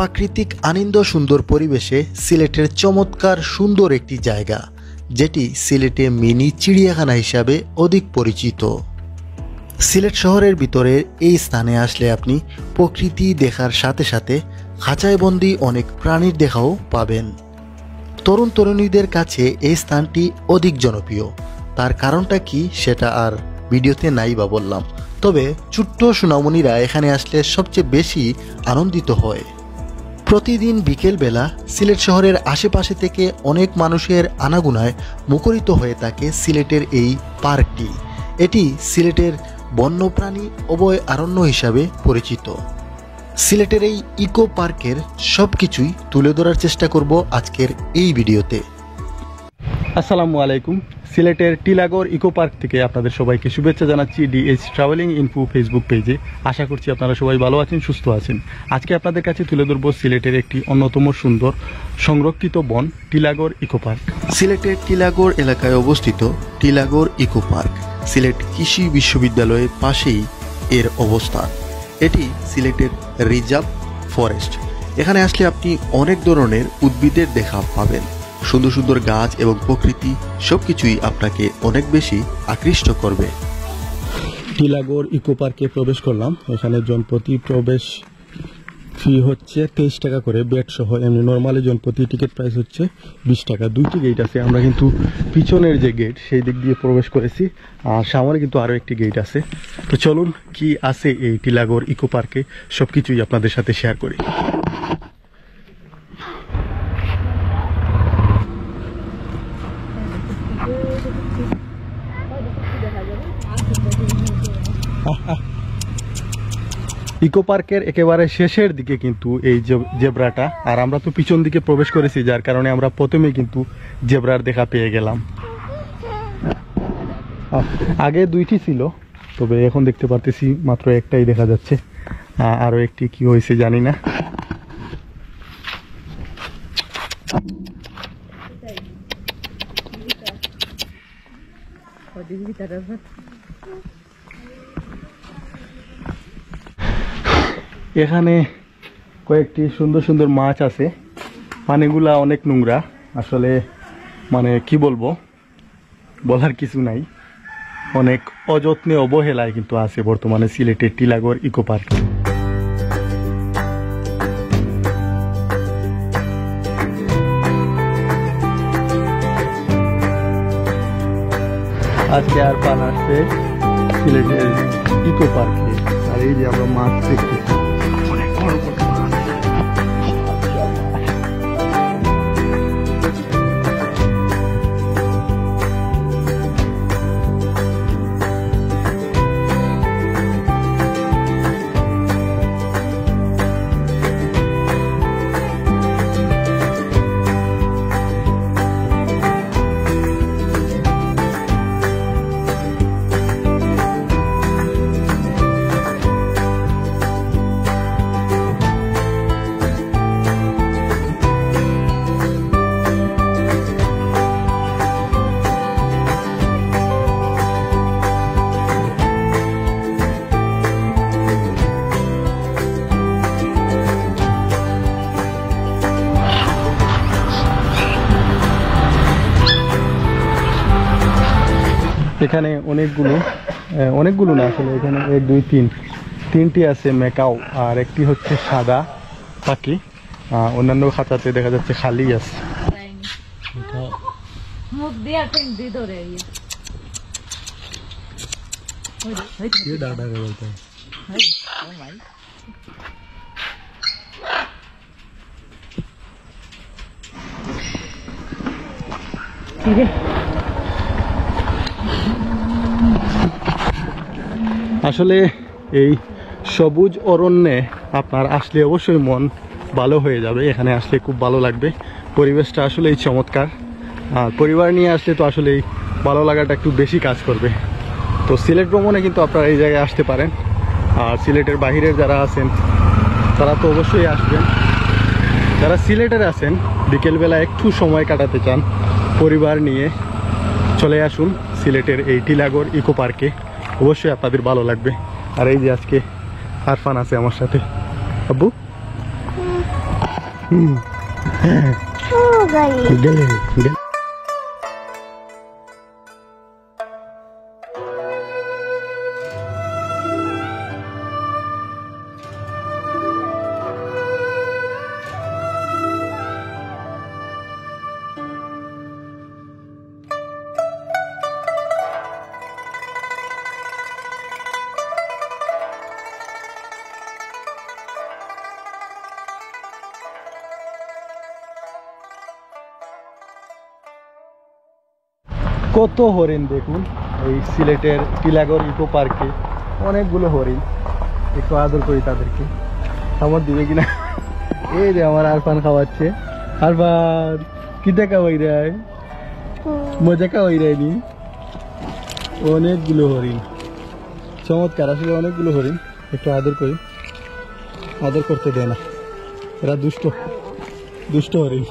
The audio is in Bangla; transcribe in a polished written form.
প্রাকৃতিক আনন্দ সুন্দর পরিবেশে সিলেটের চমৎকার সুন্দর একটি জায়গা, যেটি সিলেটে মিনি চিড়িয়াখানা হিসাবে অধিক পরিচিত। সিলেট শহরের ভিতরে এই স্থানে আসলে আপনি প্রকৃতি দেখার সাথে সাথে খাঁচায় বন্দি অনেক প্রাণীর দেখাও পাবেন। তরুণ তরুণীদের কাছে এই স্থানটি অধিক জনপ্রিয়। তার কারণটা কি সেটা আর ভিডিওতে নাই বা বললাম, তবে ছোট্ট সোনামণিরা এখানে আসলে সবচেয়ে বেশি আনন্দিত হয়। প্রতিদিন বিকেলবেলা সিলেট শহরের আশেপাশে থেকে অনেক মানুষের আনাগোনায় মুখরিত হয়ে থাকে সিলেটের এই পার্কটি। এটি সিলেটের বন্যপ্রাণী অভয়ারণ্য হিসাবে পরিচিত। সিলেটের এই ইকো পার্কের সব কিছুই তুলে ধরার চেষ্টা করব আজকের এই ভিডিওতে। আসসালামু আলাইকুম। সিলেটের টিলাগড় ইকো পার্ক থেকে আপনাদের সবাইকে শুভেচ্ছা জানাচ্ছি ডিএইচ ট্রাভেলিং ইনফো ফেসবুক পেজে। আশা করছি আপনারা সবাই ভালো আছেন, সুস্থ আছেন। আজকে আপনাদের কাছে তুলে ধরব সিলেটের একটি অন্যতম সুন্দর সংরক্ষিত বন টিলাগড় ইকো পার্ক। সিলেটের টিলাগড় এলাকায় অবস্থিত টিলাগড় ইকো পার্ক সিলেট কৃষি বিশ্ববিদ্যালয়ের পাশেই এর অবস্থান। এটি সিলেটের রিজার্ভ ফরেস্ট। এখানে আসলে আপনি অনেক ধরনের উদ্ভিদের দেখা পাবেন। সুন্দর সুন্দর গাছ এবং প্রকৃতি সবকিছুই আপনাকে অনেক বেশি আকৃষ্ট করবে। টিলাগড় ইকো পার্কে প্রবেশ করলাম। এখানে জনপ্রতি প্রবেশ ফি হচ্ছে 23 টাকা করে, বেড সহ। এমনি নর্মালি জনপ্রতি টিকিট প্রাইস হচ্ছে 20 টাকা। দুইটি গেট আছে। আমরা কিন্তু পিছনের যে গেট সেই দিক দিয়ে প্রবেশ করেছি, আর সামনে কিন্তু আরও একটি গেট আছে। তো চলুন কি আছে এই টিলাগড় ইকো পার্কে সবকিছুই আপনাদের সাথে শেয়ার করি। ইকো পার্কের একেবারে শেষের দিকে কিন্তু এই জেব্রাটা, আর আমরা তো পিছন দিকে প্রবেশ করেছি, যার কারণে আমরা প্রথমেই কিন্তু জেব্রার দেখা পেয়ে গেলাম। আগে দুইটি ছিল, তবে এখন দেখতে পারতেছি মাত্র একটাই দেখা যাচ্ছে। আরো একটি কি হয়েছে জানি না। এখানে কয়েকটি সুন্দর সুন্দর মাছ আছে। পানিগুলা অনেক নোংরা, আসলে মানে কি বলবো, বলার কিছু নাই। অনেক অযত্নে অবহেলায় কিন্তু আছে বর্তমানে সিলেটের টিলাগড় ইকো পার্ক। আজকে আর পান আসছে সিলেটের ইকো পার্কে। আর এই যে আমরা মাছ দেখতেছি, অনেক বড় বড় মাছ। এখানে অনেকগুলো না, আসলে এখানে 1 2 3 তিনটি আছে মেকাও, আর একটি হচ্ছে সাদা পাখি। অন্যান্য খাঁচাতে দেখা যাচ্ছে খালি আছে। আসলে এই সবুজ অরণ্যে আপনার আসলে অবশ্যই মন ভালো হয়ে যাবে। এখানে আসলে খুব ভালো লাগবে। পরিবেশটা আসলেই চমৎকার। আর পরিবার নিয়ে আসলে তো আসলেই ভালো লাগাটা একটু বেশি কাজ করবে। তো সিলেট ভ্রমণে কিন্তু আপনারা এই জায়গায় আসতে পারেন। আর সিলেটের বাহিরের যারা আছেন তারা তো অবশ্যই আসবেন। যারা সিলেটের আছেন, বিকেলবেলা একটু সময় কাটাতে চান পরিবার নিয়ে, চলে আসুন সিলেটের এই টিলাগড় ইকো পার্কে। অবশ্যই আপনাদের ভালো লাগবে। আর এই যে আজকে আরফান আছে আমার সাথে। আব্বু গেলে গেলে কত হরিণ দেখুন এই সিলেটের টিলাগড় ইকো পার্কে অনেকগুলো হরিণ। একটু আদর করি তাদেরকে, খাবার দিবে কিনা। এই রে আমার আরফান খাওয়াচ্ছে। আরফান কিটা খাওয়াই রায়, মজা খাওয়াই রায়নি। অনেকগুলো হরিণ, চমৎকার আসলে অনেকগুলো হরিণ। একটু আদর করি, আদর করতে দেয় না, এরা দুষ্ট দুষ্ট হরিণ।